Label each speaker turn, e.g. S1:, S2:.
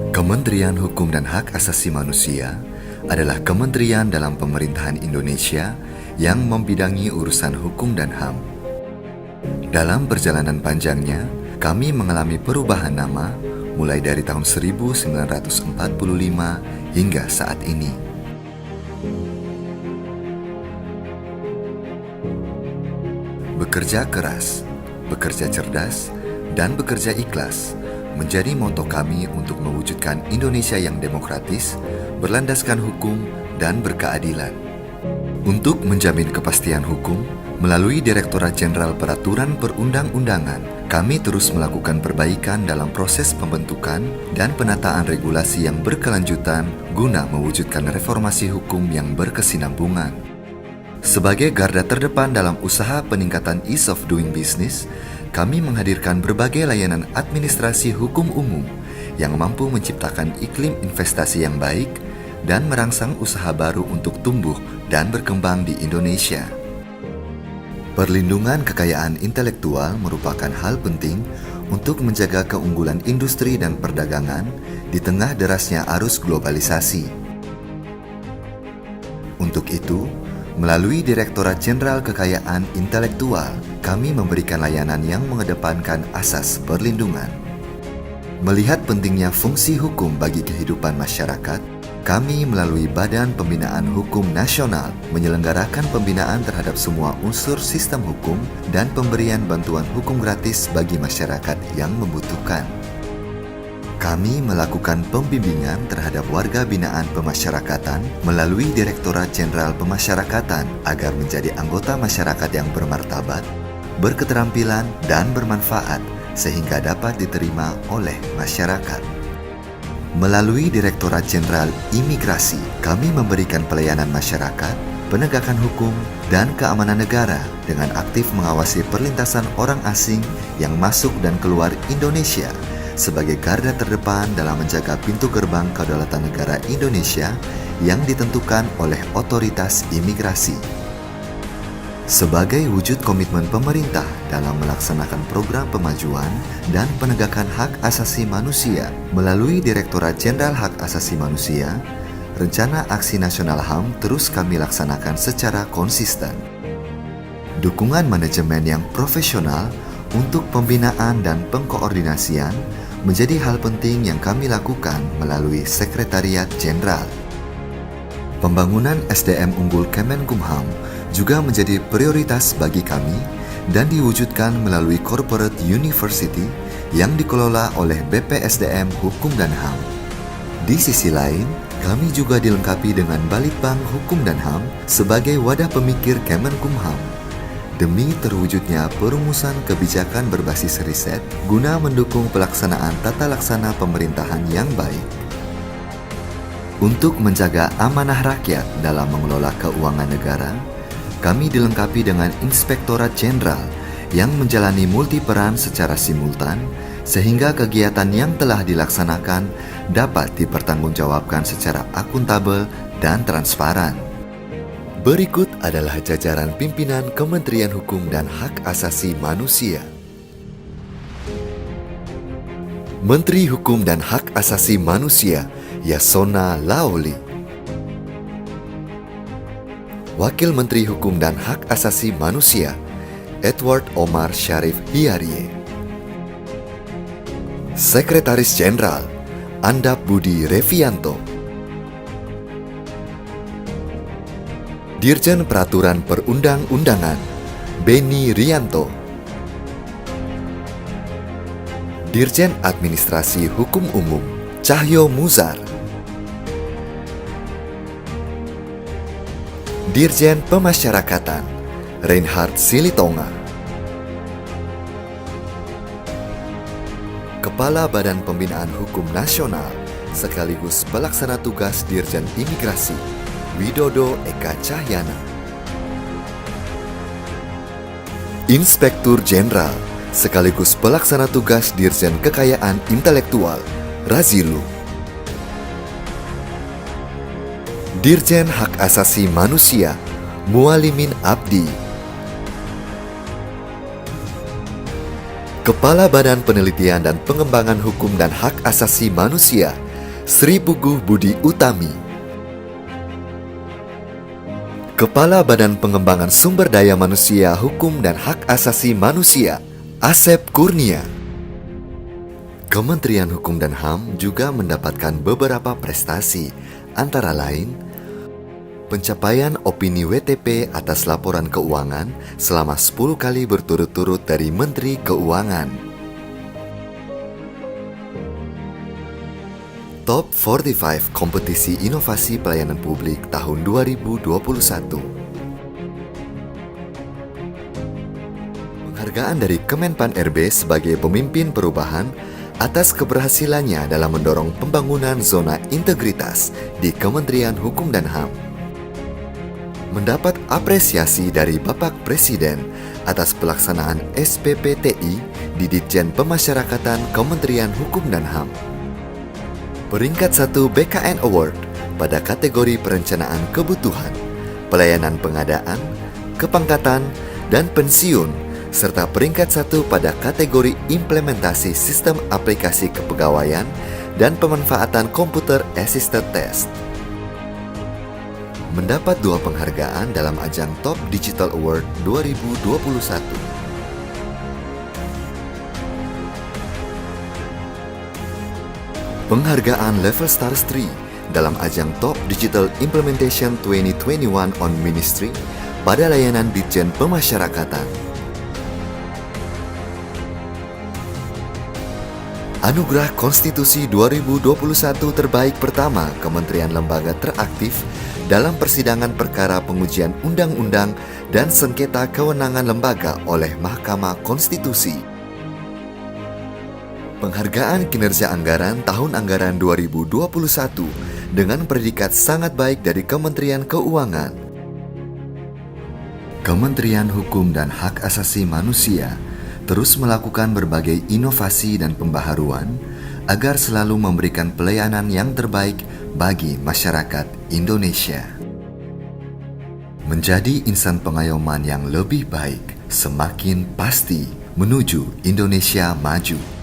S1: Kementerian Hukum dan Hak Asasi Manusia adalah kementerian dalam pemerintahan Indonesia yang membidangi urusan hukum dan HAM. Dalam perjalanan panjangnya, kami mengalami perubahan nama mulai dari tahun 1945 hingga saat ini. Bekerja keras, bekerja cerdas, dan bekerja ikhlas menjadi moto kami untuk mewujudkan Indonesia yang demokratis, berlandaskan hukum, dan berkeadilan. Untuk menjamin kepastian hukum, melalui Direktorat Jenderal Peraturan Perundang-undangan, kami terus melakukan perbaikan dalam proses pembentukan dan penataan regulasi yang berkelanjutan guna mewujudkan reformasi hukum yang berkesinambungan. Sebagai garda terdepan dalam usaha peningkatan ease of doing business, kami menghadirkan berbagai layanan administrasi hukum umum yang mampu menciptakan iklim investasi yang baik dan merangsang usaha baru untuk tumbuh dan berkembang di Indonesia. Perlindungan kekayaan intelektual merupakan hal penting untuk menjaga keunggulan industri dan perdagangan di tengah derasnya arus globalisasi. Untuk itu, melalui Direktorat Jenderal Kekayaan Intelektual, kami memberikan layanan yang mengedepankan asas perlindungan. Melihat pentingnya fungsi hukum bagi kehidupan masyarakat, kami melalui Badan Pembinaan Hukum Nasional menyelenggarakan pembinaan terhadap semua unsur sistem hukum dan pemberian bantuan hukum gratis bagi masyarakat yang membutuhkan. Kami melakukan pembimbingan terhadap warga binaan pemasyarakatan melalui Direktorat Jenderal Pemasyarakatan agar menjadi anggota masyarakat yang bermartabat, berketerampilan, dan bermanfaat sehingga dapat diterima oleh masyarakat. Melalui Direktorat Jenderal Imigrasi, kami memberikan pelayanan masyarakat, penegakan hukum, dan keamanan negara dengan aktif mengawasi perlintasan orang asing yang masuk dan keluar Indonesia sebagai garda terdepan dalam menjaga pintu gerbang kedaulatan negara Indonesia yang ditentukan oleh otoritas imigrasi. Sebagai wujud komitmen pemerintah dalam melaksanakan program pemajuan dan penegakan hak asasi manusia melalui Direktorat Jenderal Hak Asasi Manusia, Rencana Aksi Nasional HAM terus kami laksanakan secara konsisten. Dukungan manajemen yang profesional untuk pembinaan dan pengkoordinasian menjadi hal penting yang kami lakukan melalui Sekretariat Jenderal. Pembangunan SDM unggul Kemenkumham juga menjadi prioritas bagi kami dan diwujudkan melalui Corporate University yang dikelola oleh BPSDM Hukum dan HAM. Di sisi lain, kami juga dilengkapi dengan Balitbank Hukum dan HAM sebagai wadah pemikir Kemenkumham demi terwujudnya perumusan kebijakan berbasis riset guna mendukung pelaksanaan tata laksana pemerintahan yang baik. Untuk menjaga amanah rakyat dalam mengelola keuangan negara, kami dilengkapi dengan Inspektorat Jenderal yang menjalani multiperan secara simultan sehingga kegiatan yang telah dilaksanakan dapat dipertanggungjawabkan secara akuntabel dan transparan. Berikut adalah jajaran pimpinan Kementerian Hukum dan Hak Asasi Manusia. Menteri Hukum dan Hak Asasi Manusia Yasona Laoli. Wakil Menteri Hukum dan Hak Asasi Manusia Edward Omar Syarif Hiarie. Sekretaris Jenderal Andap Budi Revianto. Dirjen Peraturan Perundang-undangan Beni Rianto. Dirjen Administrasi Hukum Umum Cahyo Muzar. Dirjen Pemasyarakatan Reinhard Silitonga. Kepala Badan Pembinaan Hukum Nasional sekaligus pelaksana tugas Dirjen Imigrasi Widodo Eka Cahyana. Inspektur Jenderal sekaligus pelaksana tugas Dirjen Kekayaan Intelektual Razilu. Dirjen Hak Asasi Manusia Mualimin Abdi. Kepala Badan Penelitian dan Pengembangan Hukum dan Hak Asasi Manusia, Sri Puguh Budi Utami. Kepala Badan Pengembangan Sumber Daya Manusia, Hukum dan Hak Asasi Manusia, Asep Kurnia. Kementerian Hukum dan HAM juga mendapatkan beberapa prestasi, antara lain pencapaian opini WTP atas laporan keuangan selama 10 kali berturut-turut dari Menteri Keuangan. Top 45 Kompetisi Inovasi Pelayanan Publik tahun 2021. Penghargaan dari Kemenpan RB sebagai pemimpin perubahan atas keberhasilannya dalam mendorong pembangunan zona integritas di Kementerian Hukum dan HAM. Mendapat apresiasi dari Bapak Presiden atas pelaksanaan SPPTI di Ditjen Pemasyarakatan Kementerian Hukum dan HAM. Peringkat 1 BKN Award pada kategori perencanaan kebutuhan, pelayanan pengadaan, kepangkatan, dan pensiun, serta peringkat 1 pada kategori implementasi sistem aplikasi kepegawaian dan pemanfaatan komputer assisted test. Mendapat 2 penghargaan dalam ajang Top Digital Award 2021. Penghargaan Level Stars 3 dalam ajang Top Digital Implementation 2021 on Ministry pada layanan Ditjen Pemasyarakatan. Anugerah Konstitusi 2021 terbaik pertama Kementerian Lembaga Teraktif dalam persidangan perkara pengujian undang-undang dan sengketa kewenangan lembaga oleh Mahkamah Konstitusi. Penghargaan kinerja anggaran tahun anggaran 2021 dengan predikat sangat baik dari Kementerian Keuangan. Kementerian Hukum dan Hak Asasi Manusia terus melakukan berbagai inovasi dan pembaharuan agar selalu memberikan pelayanan yang terbaik bagi masyarakat Indonesia. Menjadi insan pengayoman yang lebih baik, semakin pasti menuju Indonesia maju.